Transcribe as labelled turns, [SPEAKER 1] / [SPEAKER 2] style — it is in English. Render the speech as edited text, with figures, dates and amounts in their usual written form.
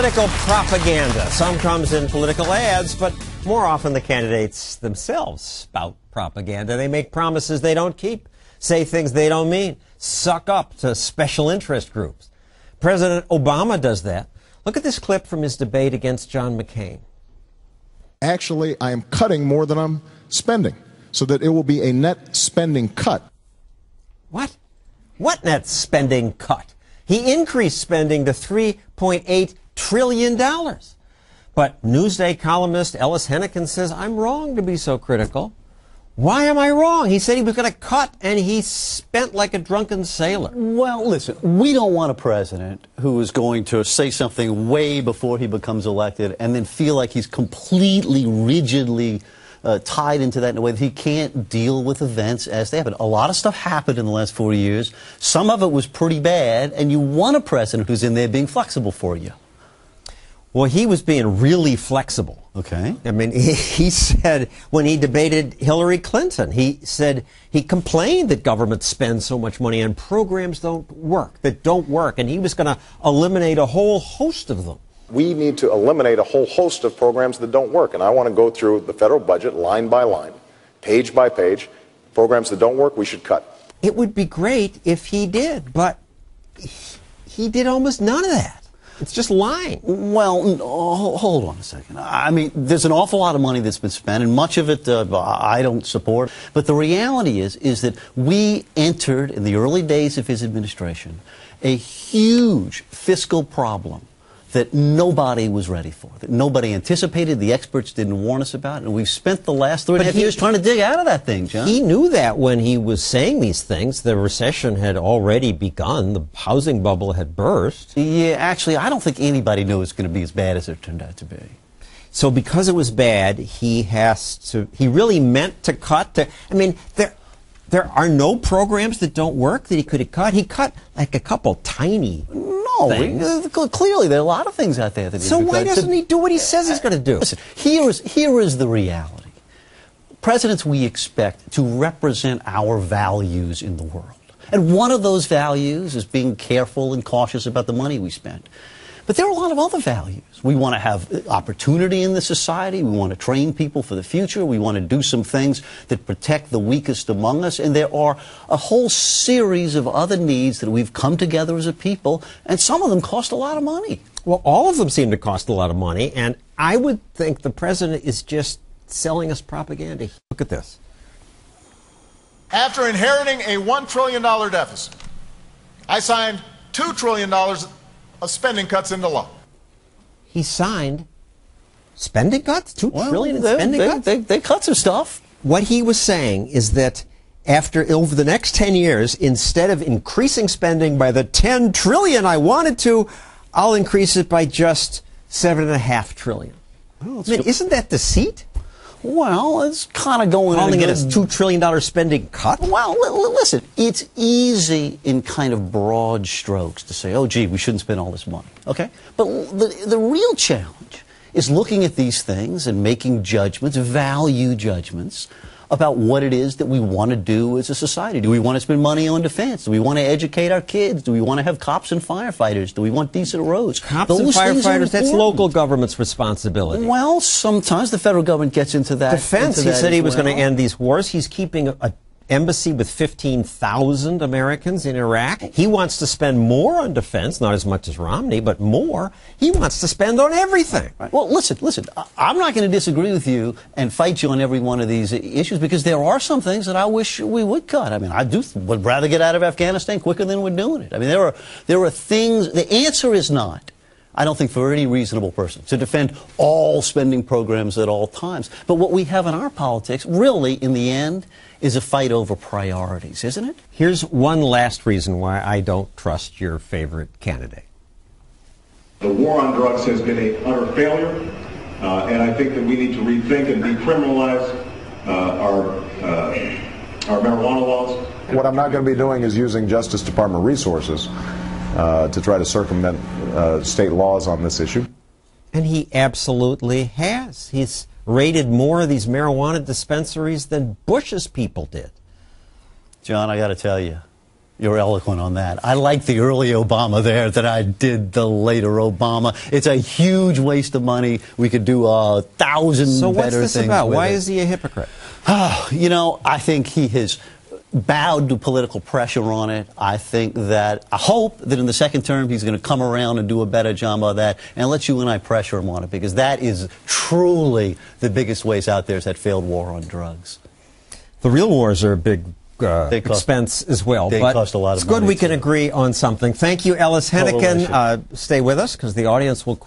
[SPEAKER 1] Political propaganda. Some comes in political ads, but more often the candidates themselves spout propaganda. They make promises they don't keep, say things they don't mean, suck up to special interest groups. President Obama does that. Look at this clip from his debate against John McCain.
[SPEAKER 2] Actually, I am cutting more than I'm spending, so that it will be a net spending cut.
[SPEAKER 1] What? What net spending cut? He increased spending to $3.8 trillion. But Newsday columnist Ellis Henican says, I'm wrong to be so critical. Why am I wrong? He said he was going to cut, and he spent like a drunken sailor.
[SPEAKER 3] Well, listen, we don't want a president who is going to say something way before he becomes elected and then feel like he's completely, rigidly tied into that in a way that he can't deal with events as they happen. A lot of stuff happened in the last 4 years. Some of it was pretty bad, and you want a president who's in there being flexible for you.
[SPEAKER 1] Well, he was being really flexible.
[SPEAKER 3] Okay.
[SPEAKER 1] I mean, he said when he debated Hillary Clinton, he said he complained that government spends so much money on programs that don't work, and he was going to eliminate a whole host of them.
[SPEAKER 4] We need to eliminate a whole host of programs that don't work, and I want to go through the federal budget line by line, page by page. Programs that don't work, we should cut.
[SPEAKER 1] It would be great if he did, but he did almost none of that. It's just lying.
[SPEAKER 3] Well, hold on a second. I mean, there's an awful lot of money that's been spent, and much of it I don't support. But the reality is that we entered, in the early days of his administration, a huge fiscal problem that nobody was ready for, that nobody anticipated, the experts didn't warn us about, and we've spent the last 3.5 years trying to dig out of that thing, John.
[SPEAKER 1] He knew that when he was saying these things. The recession had already begun. The housing bubble had burst.
[SPEAKER 3] Yeah, actually, I don't think anybody knew it was going to be as bad as it turned out to be.
[SPEAKER 1] So because it was bad, he really meant to cut. I mean, there are no programs that don't work that he could have cut. He cut like a couple tiny things.
[SPEAKER 3] Clearly, there are a lot of things out there that he
[SPEAKER 1] So why doesn't he do what he says he's going to do?
[SPEAKER 3] Listen, here is the reality. Presidents we expect to represent our values in the world. And one of those values is being careful and cautious about the money we spend. But there are a lot of other values. We want to have opportunity in the society. We want to train people for the future. We want to do some things that protect the weakest among us. And there are a whole series of other needs that we've come together as a people, and some of them cost a lot of money.
[SPEAKER 1] Well, all of them seem to cost a lot of money, and I would think the president is just selling us propaganda. Look at this.
[SPEAKER 5] After inheriting a $1 trillion deficit, I signed $2 trillion of spending cuts into law.
[SPEAKER 1] He signed spending cuts? $2 trillion in spending cuts?
[SPEAKER 3] They cut some stuff.
[SPEAKER 1] What he was saying is that over the next 10 years, instead of increasing spending by the $10 trillion I wanted to, I'll increase it by just $7.5 trillion.
[SPEAKER 3] Well,
[SPEAKER 1] I mean, isn't that deceit?
[SPEAKER 3] Well, it's kind of going...
[SPEAKER 1] Calling it a $2 trillion spending cut?
[SPEAKER 3] Well, listen, it's easy in kind of broad strokes to say, oh, gee, we shouldn't spend all this money, okay? But the real challenge is looking at these things and making judgments, value judgments, about what it is that we want to do as a society. Do we want to spend money on defense? Do we want to educate our kids? Do we want to have cops and firefighters? Do we want decent roads?
[SPEAKER 1] Cops and firefighters, that's local government's responsibility.
[SPEAKER 3] Well, sometimes the federal government gets into that.
[SPEAKER 1] Defense, he said he was going to end these wars. He's keeping an embassy with 15,000 Americans in Iraq. He wants to spend more on defense, not as much as Romney, but more. He wants to spend on everything.
[SPEAKER 3] Right. Well, listen, I'm not going to disagree with you and fight you on every one of these issues, because there are some things that I wish we would cut. I mean, would rather get out of Afghanistan quicker than we're doing it. I mean, there are things. The answer is not, I don't think, for any reasonable person to defend all spending programs at all times. But what we have in our politics, really, in the end, is a fight over priorities, isn't it?
[SPEAKER 1] Here's one last reason why I don't trust your favorite candidate.
[SPEAKER 6] The war on drugs has been an utter failure, and I think that we need to rethink and decriminalize our marijuana laws.
[SPEAKER 2] What I'm not going to be doing is using Justice Department resources to try to circumvent state laws on this issue.
[SPEAKER 1] And he absolutely has. He's raided more of these marijuana dispensaries than Bush's people did.
[SPEAKER 3] John, I got to tell you, You're eloquent on that. I like the early Obama there than I did the later Obama. It's a huge waste of money. We could do 1,000 better things.
[SPEAKER 1] So what's this about? Why is he a hypocrite?
[SPEAKER 3] You know, I think he has bowed to political pressure on it. I hope that in the second term he's going to come around and do a better job of that and let you and I pressure him on it, because that is truly the biggest waste out there, is that failed war on drugs.
[SPEAKER 1] The real wars are a big expense as well,
[SPEAKER 3] they
[SPEAKER 1] but
[SPEAKER 3] cost a lot of
[SPEAKER 1] it's good
[SPEAKER 3] money
[SPEAKER 1] we can agree on something. Thank you, Ellis Henican. Stay with us, because the audience will